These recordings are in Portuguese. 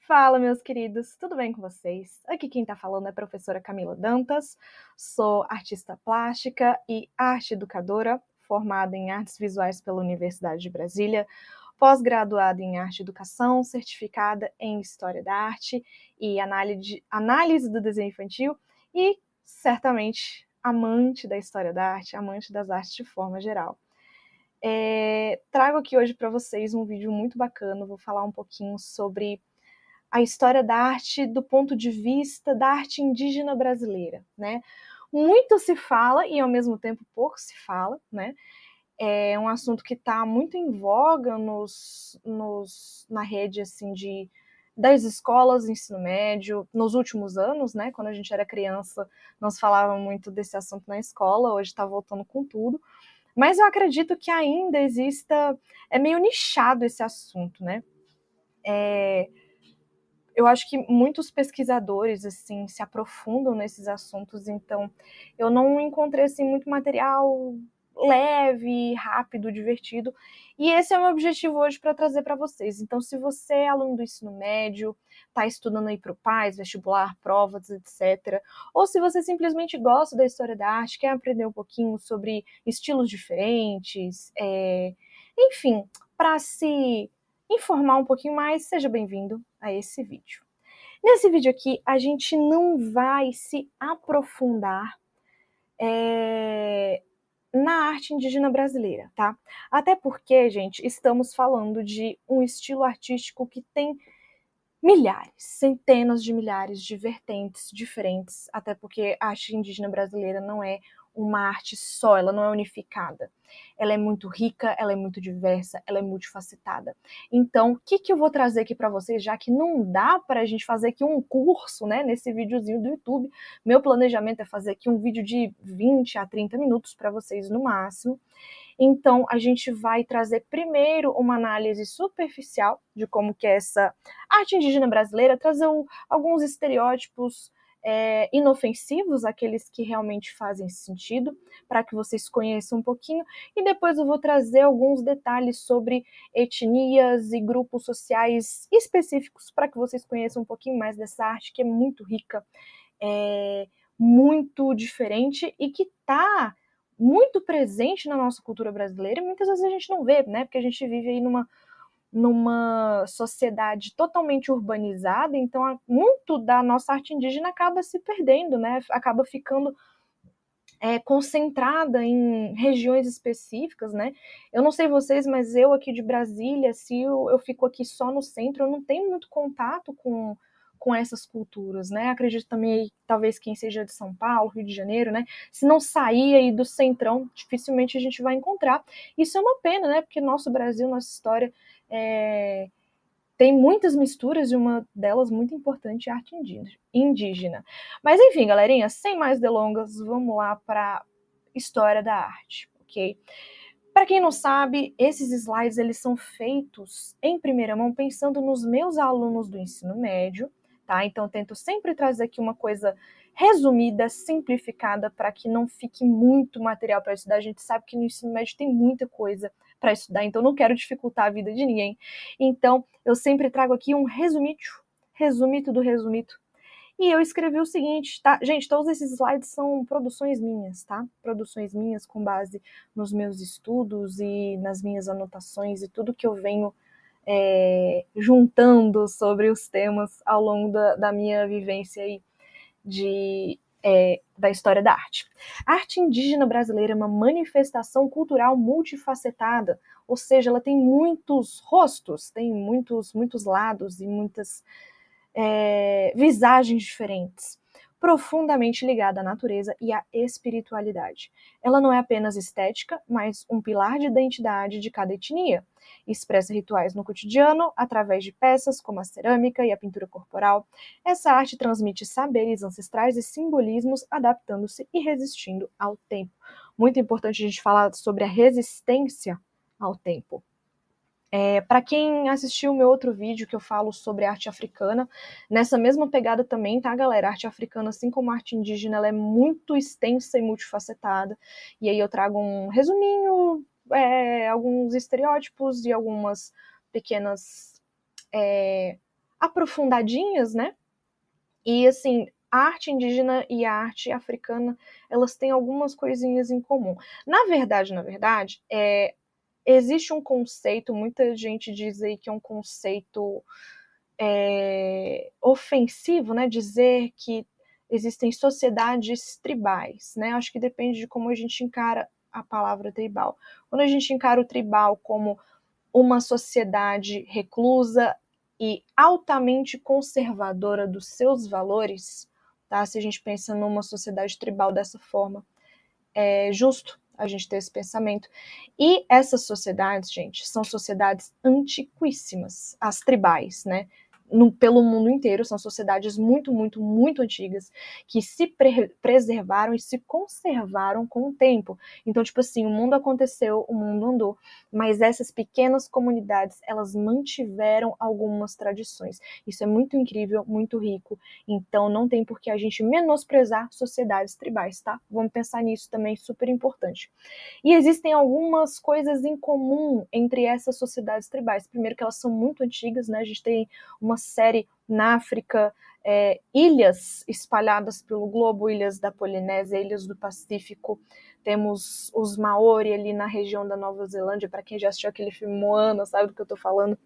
Fala, meus queridos, tudo bem com vocês? Aqui quem tá falando é a professora Camila Dantas, sou artista plástica e arte educadora, formada em artes visuais pela Universidade de Brasília, pós-graduada em arte e educação, certificada em história da arte e análise do desenho infantil e, certamente, amante da história da arte, amante das artes de forma geral. Trago aqui hoje para vocês um vídeo muito bacana, vou falar um pouquinho sobre a história da arte do ponto de vista da arte indígena brasileira, né? Muito se fala e ao mesmo tempo pouco se fala, né? É um assunto que está muito em voga na rede assim das escolas de ensino médio nos últimos anos, né? Quando a gente era criança, não se falava muito desse assunto na escola, hoje está voltando com tudo. Mas eu acredito que ainda é meio nichado esse assunto, né? Eu acho que muitos pesquisadores assim se aprofundam nesses assuntos, então eu não encontrei assim muito material leve, rápido, divertido, e esse é o meu objetivo hoje para trazer para vocês. Então, se você é aluno do ensino médio, está estudando aí para o PAS, vestibular, provas, etc., ou se você simplesmente gosta da história da arte, quer aprender um pouquinho sobre estilos diferentes, enfim, para se informar um pouquinho mais, seja bem-vindo a esse vídeo. Nesse vídeo aqui, a gente não vai se aprofundar na arte indígena brasileira, tá? Até porque, gente, estamos falando de um estilo artístico que tem milhares, centenas de milhares de vertentes diferentes, até porque a arte indígena brasileira não é uma arte só, ela não é unificada. Ela é muito rica, ela é muito diversa, ela é multifacetada. Então, o que eu vou trazer aqui para vocês, já que não dá para a gente fazer aqui um curso, né, nesse videozinho do YouTube. Meu planejamento é fazer aqui um vídeo de 20 a 30 minutos para vocês no máximo. Então, a gente vai trazer primeiro uma análise superficial de como que é essa arte indígena brasileira, trazer alguns estereótipos inofensivos, aqueles que realmente fazem sentido, para que vocês conheçam um pouquinho, e depois eu vou trazer alguns detalhes sobre etnias e grupos sociais específicos, para que vocês conheçam um pouquinho mais dessa arte que é muito rica, muito diferente e que está muito presente na nossa cultura brasileira, e muitas vezes a gente não vê, né? Porque a gente vive aí numa sociedade totalmente urbanizada, então muito da nossa arte indígena acaba se perdendo, né? Acaba ficando concentrada em regiões específicas, né? Eu não sei vocês, mas eu aqui de Brasília, se eu fico aqui só no centro, eu não tenho muito contato com essas culturas, né? Acredito também, talvez quem seja de São Paulo, Rio de Janeiro, né? Se não sair aí do centrão, dificilmente a gente vai encontrar. Isso é uma pena, né? Porque nosso Brasil, nossa história tem muitas misturas e uma delas muito importante é a arte indígena. Mas enfim, galerinha, sem mais delongas, vamos lá para a história da arte, ok? Para quem não sabe, esses slides eles são feitos em primeira mão pensando nos meus alunos do ensino médio, tá? Então tento sempre trazer aqui uma coisa resumida, simplificada, para que não fique muito material para estudar. A gente sabe que no ensino médio tem muita coisa para estudar, então não quero dificultar a vida de ninguém. Então eu sempre trago aqui um resumito do resumito. E eu escrevi o seguinte, tá? Gente, todos esses slides são produções minhas, tá? Produções minhas com base nos meus estudos e nas minhas anotações e tudo que eu venho juntando sobre os temas ao longo da minha vivência aí da história da arte. A arte indígena brasileira é uma manifestação cultural multifacetada, ou seja, ela tem muitos rostos, tem muitos lados e muitas visagens diferentes, profundamente ligada à natureza e à espiritualidade. Ela não é apenas estética, mas um pilar de identidade de cada etnia. Expressa rituais no cotidiano através de peças como a cerâmica e a pintura corporal. Essa arte transmite saberes ancestrais e simbolismos, adaptando-se e resistindo ao tempo. Muito importante a gente falar sobre a resistência ao tempo. Para quem assistiu o meu outro vídeo que eu falo sobre arte africana, nessa mesma pegada também, tá, galera? A arte africana, assim como a arte indígena, ela é muito extensa e multifacetada. E aí eu trago um resuminho, alguns estereótipos e algumas pequenas aprofundadinhas, né? E, assim, a arte indígena e a arte africana, elas têm algumas coisinhas em comum. Na verdade, existe um conceito, muita gente diz aí que é um conceito ofensivo, né? Dizer que existem sociedades tribais, né? Acho que depende de como a gente encara a palavra tribal. Quando a gente encara o tribal como uma sociedade reclusa e altamente conservadora dos seus valores, tá? Se a gente pensa numa sociedade tribal dessa forma, é justo a gente ter esse pensamento. E essas sociedades, gente, são sociedades antiquíssimas, as tribais, né? Pelo mundo inteiro, são sociedades muito, muito, muito antigas, que se preservaram e se conservaram com o tempo. Então, tipo assim, o mundo aconteceu, o mundo andou, mas essas pequenas comunidades, elas mantiveram algumas tradições. Isso é muito incrível, muito rico, então não tem por que a gente menosprezar sociedades tribais, tá? Vamos pensar nisso também, super importante. E existem algumas coisas em comum entre essas sociedades tribais. Primeiro que elas são muito antigas, né? A gente tem uma série na África, ilhas espalhadas pelo globo, ilhas da Polinésia, ilhas do Pacífico. Temos os Maori ali na região da Nova Zelândia, para quem já assistiu aquele filme Moana, sabe do que eu tô falando.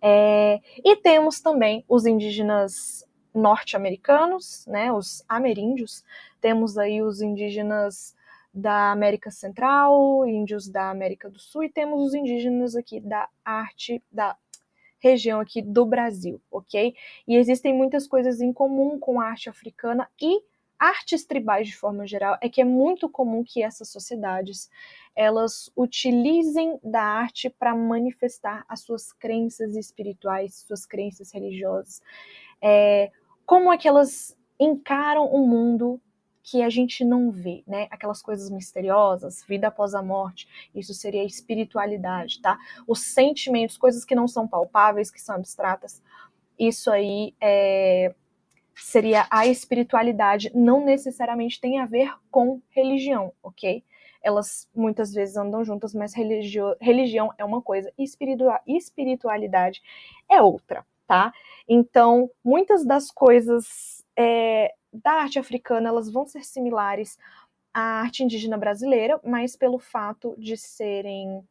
E temos também os indígenas norte-americanos, né, os ameríndios. Temos aí os indígenas da América Central, índios da América do Sul, e temos os indígenas aqui da região aqui do Brasil, ok? E existem muitas coisas em comum com a arte africana e artes tribais de forma geral, é que é muito comum que essas sociedades elas utilizem da arte para manifestar as suas crenças espirituais, suas crenças religiosas. Como é que elas encaram o mundo que a gente não vê, né? Aquelas coisas misteriosas, vida após a morte, isso seria espiritualidade, tá? Os sentimentos, coisas que não são palpáveis, que são abstratas, isso aí seria a espiritualidade, não necessariamente tem a ver com religião, ok? Elas muitas vezes andam juntas, mas religião é uma coisa, espiritualidade é outra, tá? Então, muitas das coisas da arte africana, elas vão ser similares à arte indígena brasileira, mas pelo fato de serem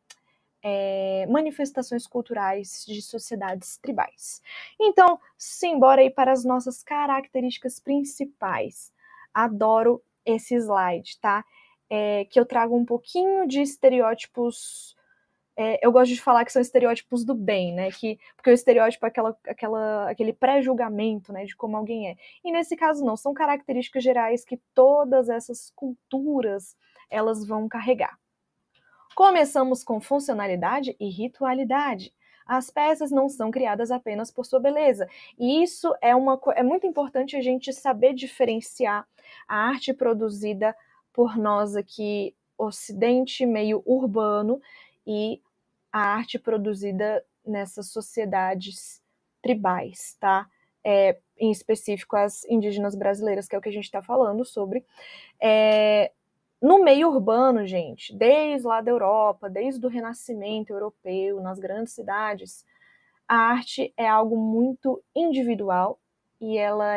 manifestações culturais de sociedades tribais. Então, simbora aí para as nossas características principais. Adoro esse slide, tá? Que eu trago um pouquinho de estereótipos. Eu gosto de falar que são estereótipos do bem, né? Porque o estereótipo é aquele pré-julgamento, né, de como alguém é. E nesse caso não, são características gerais que todas essas culturas elas vão carregar. Começamos com funcionalidade e ritualidade. As peças não são criadas apenas por sua beleza. E isso é muito importante a gente saber diferenciar a arte produzida por nós aqui, ocidente, meio urbano, e a arte produzida nessas sociedades tribais, tá? Em específico as indígenas brasileiras, que é o que a gente está falando sobre. No meio urbano, gente, desde lá da Europa, desde o Renascimento europeu, nas grandes cidades, a arte é algo muito individual e ela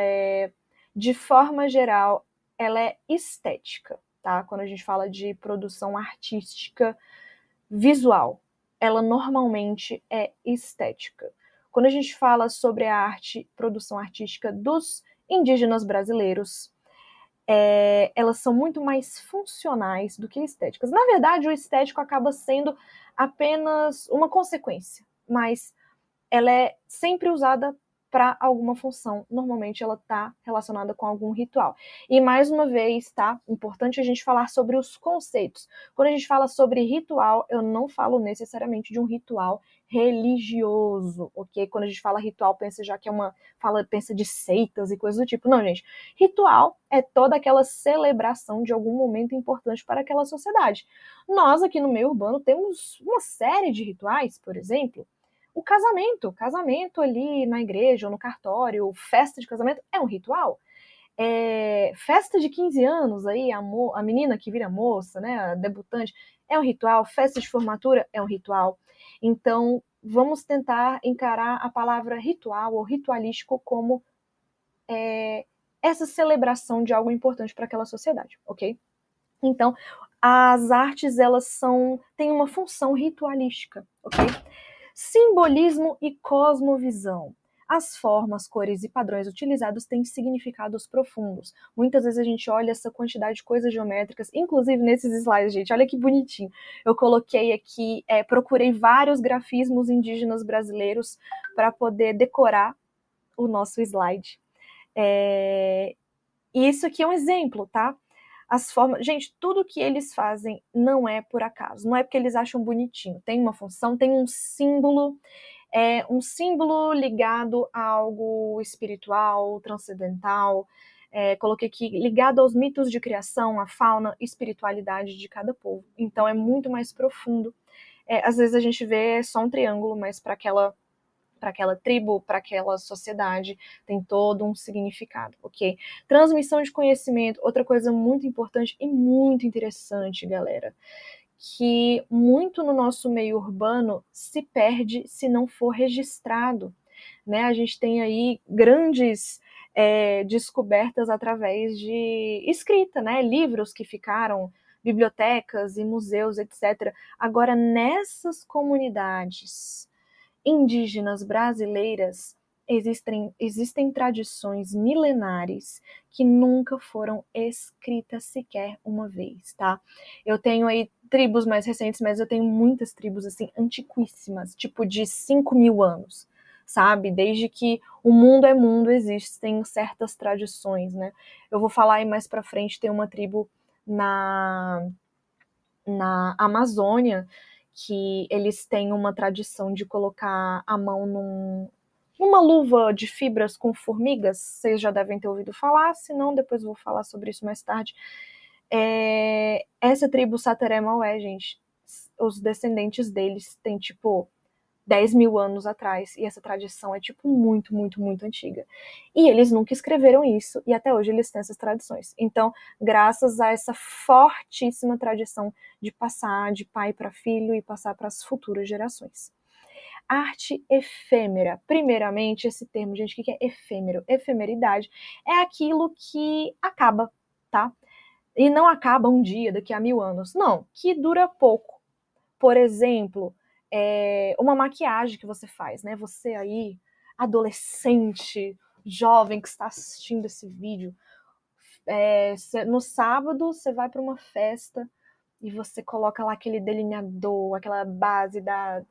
de forma geral, ela é estética, tá? Quando a gente fala de produção artística visual, ela normalmente é estética. Quando a gente fala sobre a produção artística dos indígenas brasileiros, elas são muito mais funcionais do que estéticas. Na verdade, o estético acaba sendo apenas uma consequência, mas ela é sempre usada para alguma função. Normalmente ela está relacionada com algum ritual. E mais uma vez, tá? Importante a gente falar sobre os conceitos. Quando a gente fala sobre ritual, eu não falo necessariamente de um ritual religioso, ok? Quando a gente fala ritual, pensa já que pensa de seitas e coisas do tipo. Não, gente. Ritual é toda aquela celebração de algum momento importante para aquela sociedade. Nós aqui no meio urbano temos uma série de rituais, por exemplo, o casamento ali na igreja ou no cartório, festa de casamento é um ritual. Festa de 15 anos aí, a menina que vira moça, né, a debutante, é um ritual. Festa de formatura é um ritual. Então, vamos tentar encarar a palavra ritual ou ritualístico como essa celebração de algo importante para aquela sociedade, ok? Então, as artes, elas têm uma função ritualística, ok? Simbolismo e cosmovisão. As formas, cores e padrões utilizados têm significados profundos. Muitas vezes a gente olha essa quantidade de coisas geométricas, inclusive nesses slides, gente, olha que bonitinho. Eu coloquei aqui, procurei vários grafismos indígenas brasileiros para poder decorar o nosso slide. E isso aqui é um exemplo, tá? As formas, gente, tudo que eles fazem não é por acaso, não é porque eles acham bonitinho, tem uma função, tem um símbolo ligado a algo espiritual, transcendental, coloquei aqui, ligado aos mitos de criação, a fauna, espiritualidade de cada povo. Então é muito mais profundo. Às vezes a gente vê só um triângulo, mas para aquela tribo, para aquela sociedade, tem todo um significado, ok? Transmissão de conhecimento, outra coisa muito importante e muito interessante, galera, que muito no nosso meio urbano se perde se não for registrado, né? A gente tem aí grandes descobertas através de escrita, né? Livros que ficaram, bibliotecas e museus, etc. Agora, nessas comunidades indígenas brasileiras, existem tradições milenares que nunca foram escritas sequer uma vez, tá? Eu tenho aí tribos mais recentes, mas eu tenho muitas tribos, assim, antiquíssimas, tipo de 5.000 anos, sabe? Desde que o mundo é mundo, existem certas tradições, né? Eu vou falar aí mais pra frente, tem uma tribo na Amazônia, que eles têm uma tradição de colocar a mão numa luva de fibras com formigas, vocês já devem ter ouvido falar, se não, depois eu vou falar sobre isso mais tarde. Essa tribo Sateré-Maué, gente, os descendentes deles têm, tipo, 10.000 anos atrás, e essa tradição é, tipo, muito, muito, muito antiga. E eles nunca escreveram isso, e até hoje eles têm essas tradições. Então, graças a essa fortíssima tradição de passar de pai para filho e passar para as futuras gerações. Arte efêmera. Primeiramente, esse termo, gente, o que é efêmero? Efemeridade é aquilo que acaba, tá? E não acaba um dia, daqui a 1.000 anos. Não, que dura pouco. Por exemplo, uma maquiagem que você faz, né? Você aí, adolescente, jovem que está assistindo esse vídeo, no sábado você vai para uma festa e você coloca lá aquele delineador, aquela base da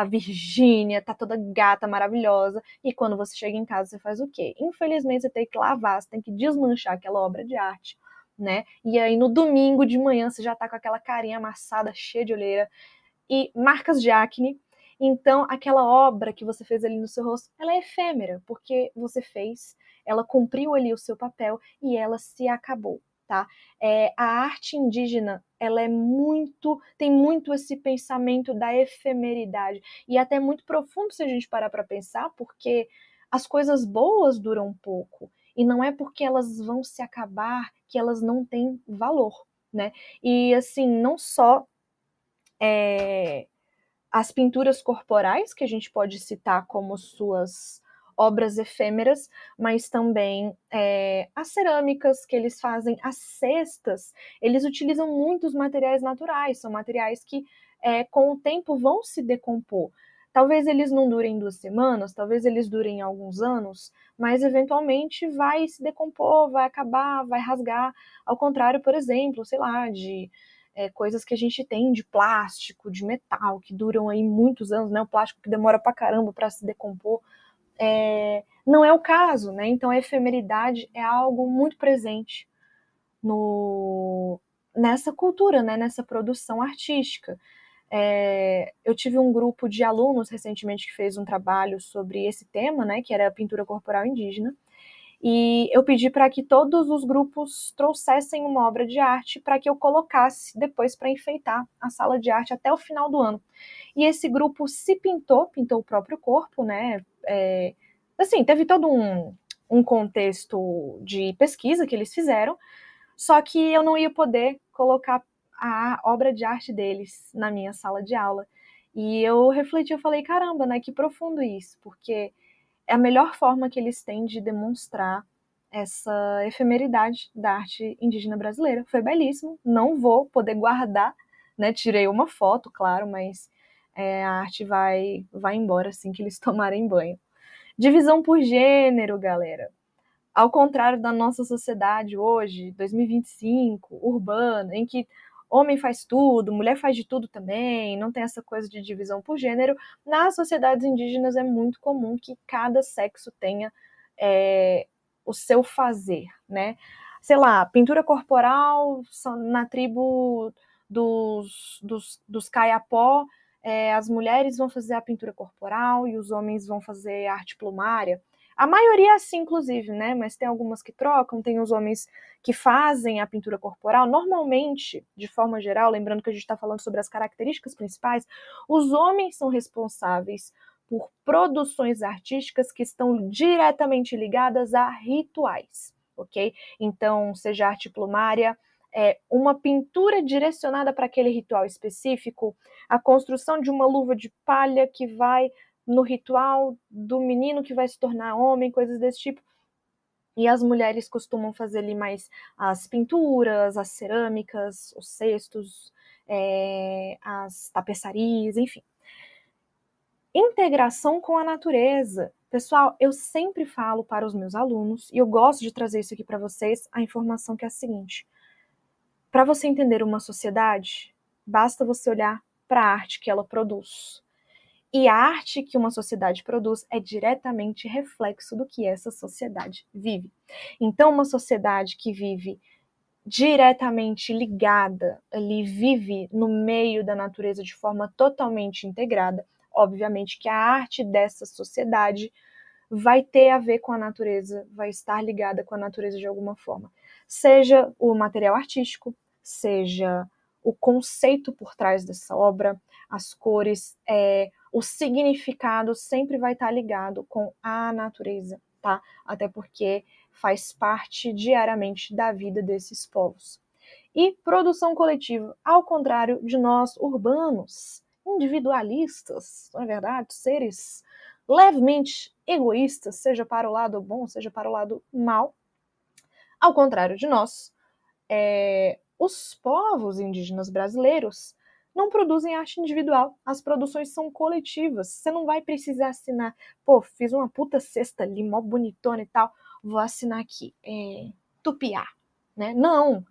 Virgínia, tá toda gata, maravilhosa, e quando você chega em casa você faz o quê? Infelizmente você tem que lavar, você tem que desmanchar aquela obra de arte, né? E aí no domingo de manhã você já tá com aquela carinha amassada, cheia de olheira, e marcas de acne. Então, aquela obra que você fez ali no seu rosto, ela é efêmera, porque você fez, ela cumpriu ali o seu papel e ela se acabou, tá? A arte indígena, ela tem muito esse pensamento da efemeridade, e até muito profundo se a gente parar para pensar, porque as coisas boas duram pouco, e não é porque elas vão se acabar que elas não têm valor, né? E assim, não só as pinturas corporais, que a gente pode citar como suas obras efêmeras, mas também as cerâmicas que eles fazem, as cestas, eles utilizam muitos materiais naturais, são materiais que com o tempo vão se decompor. Talvez eles não durem 2 semanas, talvez eles durem alguns anos, mas eventualmente vai se decompor, vai acabar, vai rasgar. Ao contrário, por exemplo, sei lá, de coisas que a gente tem de plástico, de metal, que duram aí muitos anos, né? O plástico que demora pra caramba para se decompor. Não é o caso, né? Então a efemeridade é algo muito presente nessa cultura, né? Nessa produção artística. Eu tive um grupo de alunos recentemente que fez um trabalho sobre esse tema, né? Que era a pintura corporal indígena. E eu pedi para que todos os grupos trouxessem uma obra de arte para que eu colocasse depois para enfeitar a sala de arte até o final do ano. E esse grupo se pintou o próprio corpo, né? Assim, teve todo um contexto de pesquisa que eles fizeram, só que eu não ia poder colocar a obra de arte deles na minha sala de aula. E eu refleti, eu falei, caramba, né, que profundo isso, porque é a melhor forma que eles têm de demonstrar essa efemeridade da arte indígena brasileira. Foi belíssimo, não vou poder guardar, né? Tirei uma foto, claro, mas a arte vai embora assim que eles tomarem banho. Divisão por gênero, galera. Ao contrário da nossa sociedade hoje, 2025, urbana, em que homem faz tudo, mulher faz de tudo também, não tem essa coisa de divisão por gênero, nas sociedades indígenas é muito comum que cada sexo tenha o seu fazer, né? Sei lá, pintura corporal na tribo dos Kayapó, as mulheres vão fazer a pintura corporal e os homens vão fazer arte plumária. A maioria é assim, inclusive, né? Mas tem algumas que trocam, tem os homens que fazem a pintura corporal. Normalmente, de forma geral, lembrando que a gente está falando sobre as características principais, os homens são responsáveis por produções artísticas que estão diretamente ligadas a rituais, ok? Então, seja arte plumária, uma pintura direcionada para aquele ritual específico, a construção de uma luva de palha que vai no ritual do menino que vai se tornar homem, coisas desse tipo. E as mulheres costumam fazer ali mais as pinturas, as cerâmicas, os cestos, as tapeçarias, enfim. Integração com a natureza. Pessoal, eu sempre falo para os meus alunos, e eu gosto de trazer isso aqui para vocês, a informação que é a seguinte. Para você entender uma sociedade, basta você olhar para a arte que ela produz. E a arte que uma sociedade produz é diretamente reflexo do que essa sociedade vive. Então, uma sociedade que vive diretamente ligada, ali vive no meio da natureza de forma totalmente integrada, obviamente que a arte dessa sociedade vai ter a ver com a natureza, vai estar ligada com a natureza de alguma forma. Seja o material artístico, seja o conceito por trás dessa obra, as cores, o significado sempre vai estar ligado com a natureza, tá? Até porque faz parte diariamente da vida desses povos. E produção coletiva, ao contrário de nós urbanos, individualistas, não é verdade? Seres levemente egoístas, seja para o lado bom, seja para o lado mal. Ao contrário de nós, os povos indígenas brasileiros não produzem arte individual, as produções são coletivas. Você não vai precisar assinar, pô, fiz uma puta cesta ali, mó bonitona e tal, vou assinar aqui, Tupiá, né? Não,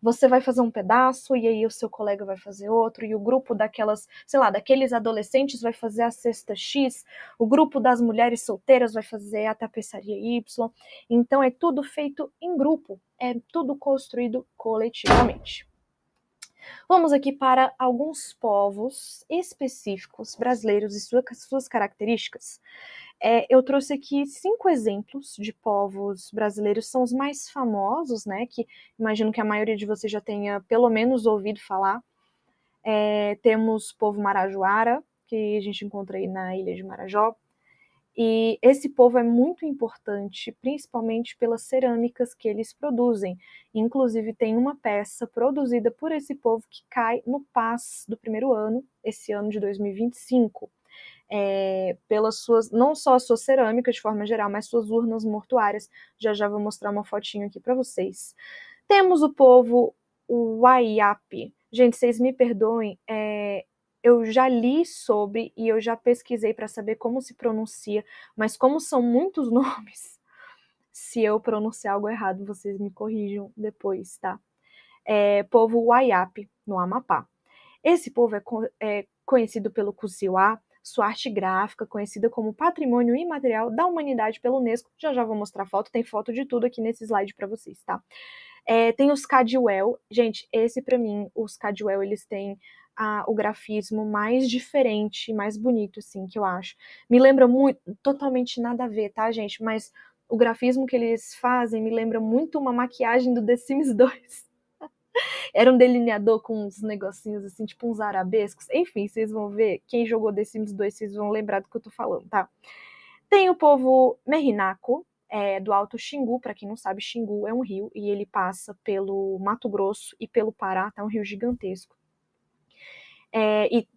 você vai fazer um pedaço e aí o seu colega vai fazer outro e o grupo daquelas, sei lá, daqueles adolescentes vai fazer a cesta X, o grupo das mulheres solteiras vai fazer a tapeçaria Y. Então é tudo feito em grupo, é tudo construído coletivamente. Vamos aqui para alguns povos específicos brasileiros e suas características. Eu trouxe aqui 5 exemplos de povos brasileiros, são os mais famosos, né? Que imagino que a maioria de vocês já tenha pelo menos ouvido falar. Temos o povo Marajoara, que a gente encontra aí na ilha de Marajó. E esse povo é muito importante, principalmente pelas cerâmicas que eles produzem. Inclusive, tem uma peça produzida por esse povo que cai no Paz do primeiro ano, esse ano de 2025. Pelas suas, não só a sua cerâmica de forma geral, mas suas urnas mortuárias. Já vou mostrar uma fotinho aqui para vocês. Temos o povo Waiapi. Gente, vocês me perdoem, eu já li sobre e eu já pesquisei para saber como se pronuncia, mas como são muitos nomes, se eu pronunciar algo errado, vocês me corrijam depois, tá? Povo Waiapi, no Amapá. Esse povo é conhecido pelo Kusiwá, sua arte gráfica, conhecida como Patrimônio Imaterial da Humanidade pela Unesco. Já vou mostrar foto, tem foto de tudo aqui nesse slide para vocês, tá? Tem os Cadiwell. Gente, esse para mim, os Cadiwell, eles têm o grafismo mais diferente, mais bonito, assim, que eu acho. Me lembra muito, totalmente nada a ver, tá, gente? Mas o grafismo que eles fazem me lembra muito uma maquiagem do The Sims 2. Era um delineador com uns negocinhos assim, tipo uns arabescos. Enfim, vocês vão ver. Quem jogou The Sims 2, vocês vão lembrar do que eu tô falando, tá? Tem o povo Merinaco, do Alto Xingu. Para quem não sabe, Xingu é um rio e ele passa pelo Mato Grosso e pelo Pará, tá? Um rio gigantesco. E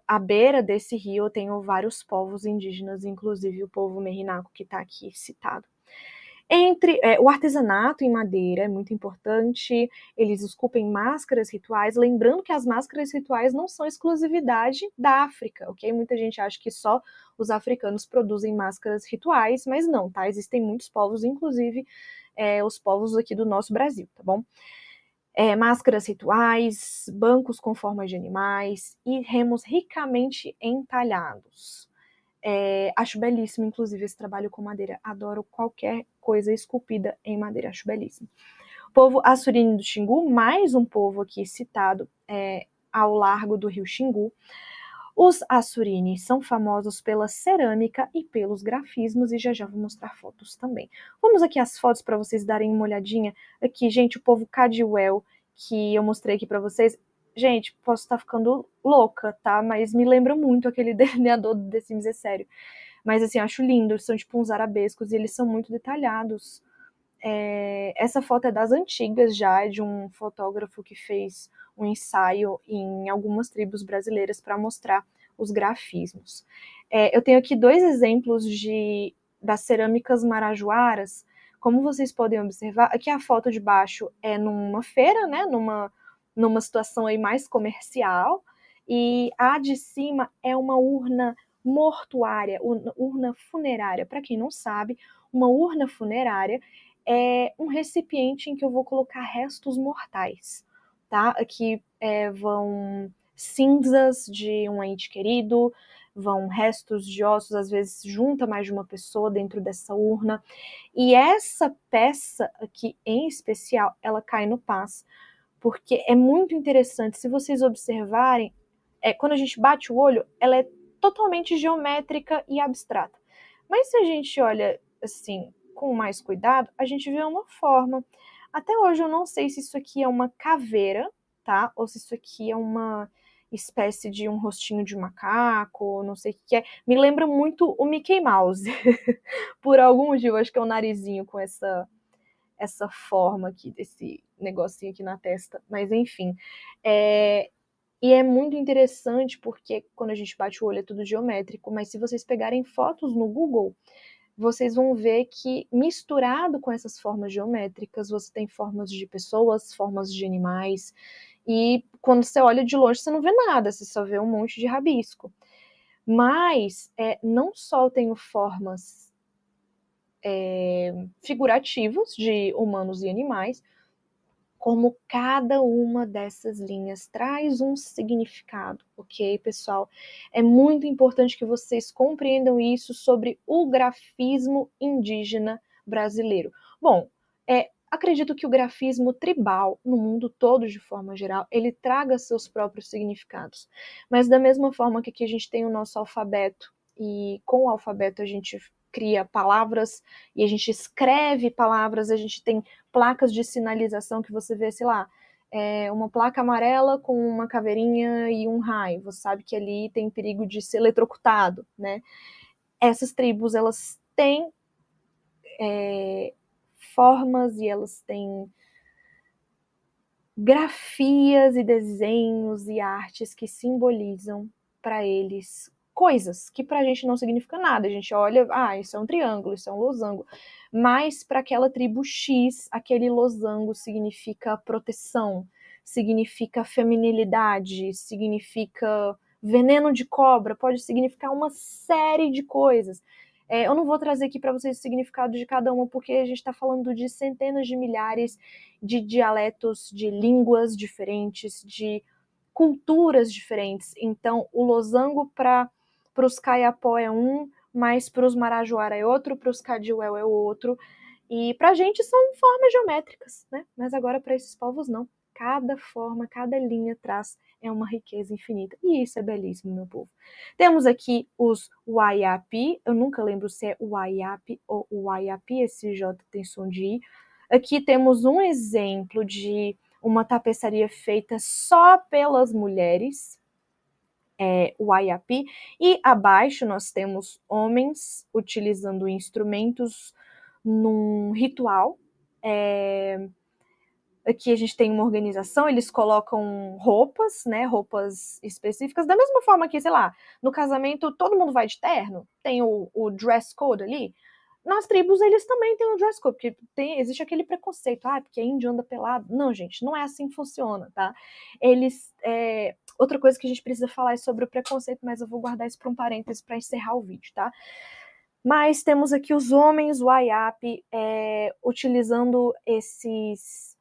à beira desse rio eu tenho vários povos indígenas, inclusive o povo Merinaco, que está aqui citado. O artesanato em madeira é muito importante, eles esculpem máscaras rituais, lembrando que as máscaras rituais não são exclusividade da África, ok? Muita gente acha que só os africanos produzem máscaras rituais, mas não, tá? Existem muitos povos, inclusive os povos aqui do nosso Brasil, tá bom? Máscaras rituais, bancos com formas de animais e remos ricamente entalhados. Acho belíssimo, inclusive, esse trabalho com madeira. Adoro qualquer coisa esculpida em madeira, acho belíssimo. Povo Assurini do Xingu, mais um povo aqui citado ao largo do rio Xingu. Os Assurini são famosos pela cerâmica e pelos grafismos, e já vou mostrar fotos também. Vamos aqui as fotos para vocês darem uma olhadinha. Aqui, gente, o povo Cadiwel, que eu mostrei aqui para vocês. Gente, posso estar ficando louca, tá? Mas me lembra muito aquele delineador do The Sims, é sério. Mas, assim, acho lindo. Eles são tipo uns arabescos e eles são muito detalhados. Essa foto é das antigas já, é de um fotógrafo que fez um ensaio em algumas tribos brasileiras para mostrar os grafismos. Eu tenho aqui 2 exemplos das cerâmicas marajoaras. Como vocês podem observar, aqui a foto de baixo é numa feira, né, numa situação aí mais comercial, e a de cima é uma urna mortuária, urna funerária. Para quem não sabe, uma urna funerária é um recipiente em que eu vou colocar restos mortais, tá? Aqui vão cinzas de um ente querido, vão restos de ossos, às vezes junta mais de uma pessoa dentro dessa urna. E essa peça aqui em especial, ela cai no paz, porque é muito interessante. Se vocês observarem, quando a gente bate o olho, ela é totalmente geométrica e abstrata. Mas se a gente olha assim, com mais cuidado, a gente vê uma forma. Até hoje eu não sei se isso aqui é uma caveira, tá? Ou se isso aqui é uma espécie de um rostinho de macaco, não sei o que é. Me lembra muito o Mickey Mouse. Por algum motivo, acho que é o narizinho com essa forma aqui, desse negocinho aqui na testa. Mas enfim. E é muito interessante porque quando a gente bate o olho é tudo geométrico, mas se vocês pegarem fotos no Google, vocês vão ver que misturado com essas formas geométricas, você tem formas de pessoas, formas de animais, e quando você olha de longe você não vê nada, você só vê um monte de rabisco. Mas não só eu tenho formas figurativas de humanos e animais, como cada uma dessas linhas traz um significado, ok, pessoal? É muito importante que vocês compreendam isso sobre o grafismo indígena brasileiro. Bom, acredito que o grafismo tribal, no mundo todo de forma geral, ele traga seus próprios significados. Mas da mesma forma que aqui a gente tem o nosso alfabeto, e com o alfabeto a gente cria palavras e a gente escreve palavras, a gente tem placas de sinalização que você vê, sei lá, uma placa amarela com uma caveirinha e um raio. Você sabe que ali tem perigo de ser eletrocutado, né? Essas tribos, elas têm formas e elas têm grafias e desenhos e artes que simbolizam para eles coisas que para a gente não significa nada. A gente olha, isso é um triângulo, isso é um losango. Mas para aquela tribo X, aquele losango significa proteção, significa feminilidade, significa veneno de cobra, pode significar uma série de coisas. Eu não vou trazer aqui para vocês o significado de cada uma, porque a gente está falando de centenas de milhares de dialetos, de línguas diferentes, de culturas diferentes. Então, o losango para os Kayapó é um, mas para os Marajoara é outro, para os Cadiuel é outro. E para a gente são formas geométricas, né? Mas agora para esses povos não. Cada forma, cada linha traz uma riqueza infinita. E isso é belíssimo, meu povo. Temos aqui os Waiapi. Eu nunca lembro se é Waiapi ou Waiapi. Esse J tem som de I. Aqui temos um exemplo de uma tapeçaria feita só pelas mulheres, o Waiapi, e abaixo nós temos homens utilizando instrumentos num ritual. Aqui a gente tem uma organização, eles colocam roupas, né, roupas específicas, da mesma forma que, sei lá, no casamento todo mundo vai de terno, tem o dress code ali. Nas tribos eles também têm o dress code, porque existe aquele preconceito, porque índio anda pelado. Não, gente, não é assim que funciona, tá? Outra coisa que a gente precisa falar é sobre o preconceito, mas eu vou guardar isso para um parênteses para encerrar o vídeo, tá? Mas temos aqui os homens Wayap utilizando esses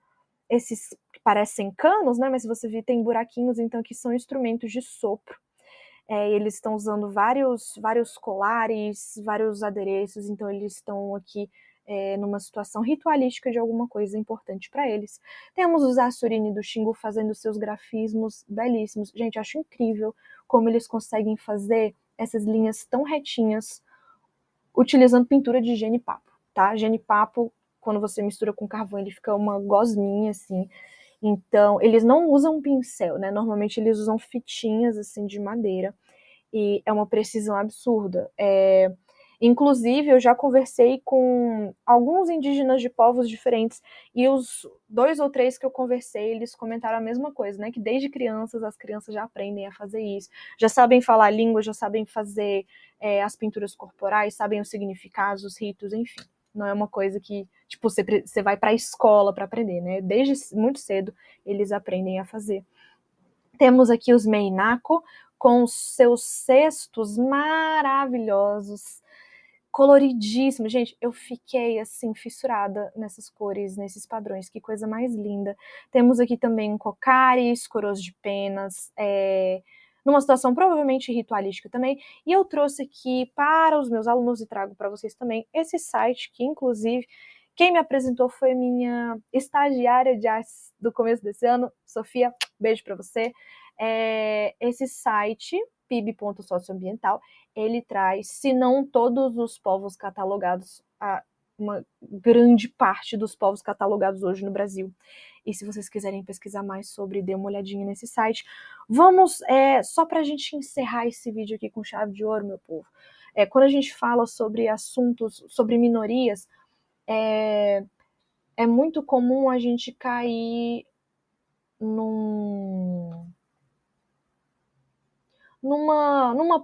que parecem canos, né? Mas se você ver, tem buraquinhos, então que são instrumentos de sopro. Eles estão usando vários colares, vários adereços, então eles estão aqui numa situação ritualística de alguma coisa importante para eles. Temos os Assurini do Xingu fazendo seus grafismos belíssimos. Gente, eu acho incrível como eles conseguem fazer essas linhas tão retinhas utilizando pintura de genipapo, tá? Genipapo, quando você mistura com carvão, ele fica uma gosminha, assim. Então, eles não usam pincel, né? Normalmente eles usam fitinhas, assim, de madeira. E é uma precisão absurda. Inclusive, eu já conversei com alguns indígenas de povos diferentes, e os 2 ou 3 que eu conversei, eles comentaram a mesma coisa, né? Que desde crianças, as crianças já aprendem a fazer isso, já sabem falar a língua, já sabem fazer as pinturas corporais, sabem os significados, os ritos, enfim. Não é uma coisa que, tipo, você vai para a escola para aprender, né? Desde muito cedo, eles aprendem a fazer. Temos aqui os Meinako, com os seus cestos maravilhosos, coloridíssimos. Gente, eu fiquei, assim, fissurada nessas cores, nesses padrões. Que coisa mais linda. Temos aqui também cocares, coroas de penas, numa situação provavelmente ritualística também. E eu trouxe aqui para os meus alunos e trago para vocês também esse site que, inclusive, quem me apresentou foi minha estagiária de artes do começo desse ano, Sofia, beijo para você. Esse site, pib.socioambiental, ele traz, se não todos os povos catalogados, uma grande parte dos povos catalogados hoje no Brasil. E se vocês quiserem pesquisar mais sobre, dê uma olhadinha nesse site. Vamos, só para a gente encerrar esse vídeo aqui com chave de ouro, meu povo. Quando a gente fala sobre assuntos, sobre minorias, é muito comum a gente cair numa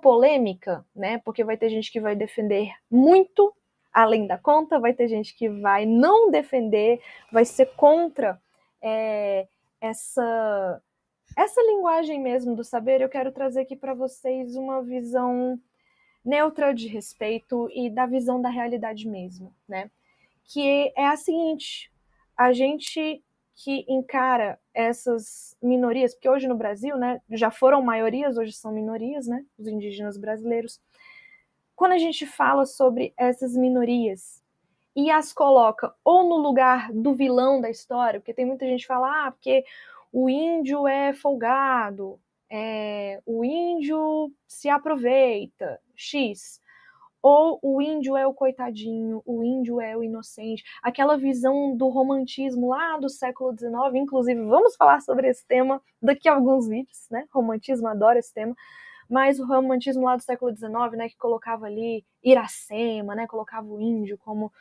polêmica, né? Porque vai ter gente que vai defender muito além da conta, vai ter gente que vai não defender, vai ser contra essa linguagem mesmo do saber. Eu quero trazer aqui para vocês uma visão neutra de respeito e da visão da realidade mesmo, né? Que é a seguinte: a gente que encara essas minorias, porque hoje no Brasil, né, já foram maiorias, hoje são minorias, né, os indígenas brasileiros. Quando a gente fala sobre essas minorias e as coloca ou no lugar do vilão da história, porque tem muita gente que fala, porque o índio é folgado, o índio se aproveita, X. Ou o índio é o coitadinho, o índio é o inocente, aquela visão do romantismo lá do século XIX, inclusive vamos falar sobre esse tema daqui a alguns vídeos, né? Romantismo, adoro esse tema, mas o romantismo lá do século XIX, né, que colocava ali Iracema, né, colocava o índio como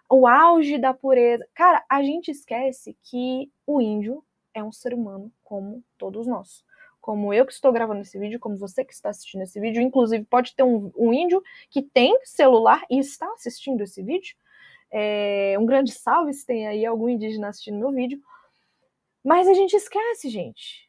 o auge da pureza. Cara, a gente esquece que o índio é um ser humano como todos nós. Como eu que estou gravando esse vídeo, como você que está assistindo esse vídeo, inclusive pode ter um índio que tem celular e está assistindo esse vídeo. Um grande salve se tem aí algum indígena assistindo meu vídeo. Mas a gente esquece, gente.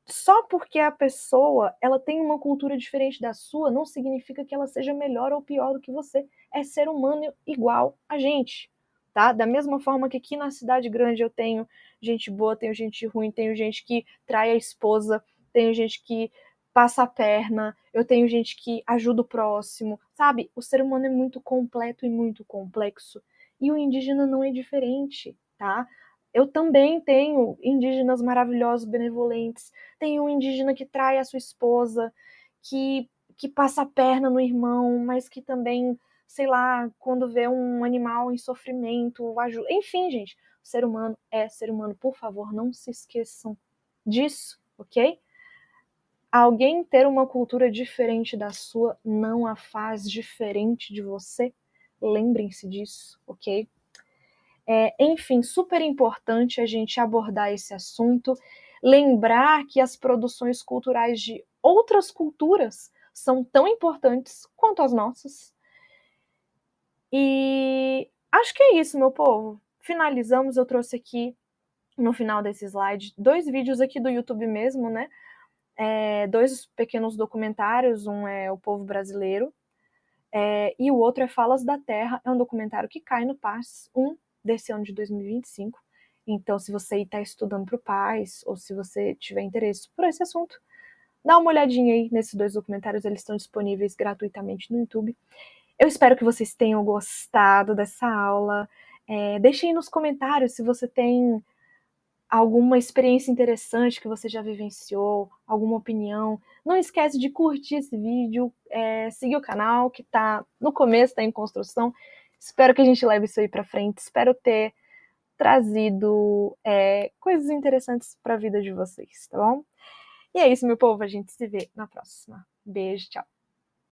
Só porque a pessoa ela tem uma cultura diferente da sua, não significa que ela seja melhor ou pior do que você. É ser humano igual a gente, tá? Da mesma forma que aqui na cidade grande eu tenho gente boa, tenho gente ruim, tenho gente que trai a esposa, tenho gente que passa a perna, eu tenho gente que ajuda o próximo, sabe? O ser humano é muito completo e muito complexo. E o indígena não é diferente, tá? Eu também tenho indígenas maravilhosos, benevolentes. Tenho um indígena que trai a sua esposa, que passa a perna no irmão, mas que também, sei lá, quando vê um animal em sofrimento, ajuda. Enfim, gente, o ser humano é ser humano. Por favor, não se esqueçam disso, ok? Alguém ter uma cultura diferente da sua não a faz diferente de você. Lembrem-se disso, ok? Enfim, super importante a gente abordar esse assunto, lembrar que as produções culturais de outras culturas são tão importantes quanto as nossas. E acho que é isso, meu povo. Finalizamos, eu trouxe aqui no final desse slide 2 vídeos aqui do YouTube mesmo, né? 2 pequenos documentários, um é O Povo Brasileiro, e o outro é Falas da Terra, é um documentário que cai no PAS 1 desse ano de 2025. Então, se você está estudando para o PAS, ou se você tiver interesse por esse assunto, dá uma olhadinha aí nesses 2 documentários, eles estão disponíveis gratuitamente no YouTube. Eu espero que vocês tenham gostado dessa aula. Deixem aí nos comentários se você tem alguma experiência interessante que você já vivenciou, alguma opinião. Não esquece de curtir esse vídeo, seguir o canal que está no começo, está em construção. Espero que a gente leve isso aí para frente. Espero ter trazido coisas interessantes para a vida de vocês, tá bom? E é isso, meu povo. A gente se vê na próxima. Beijo, tchau.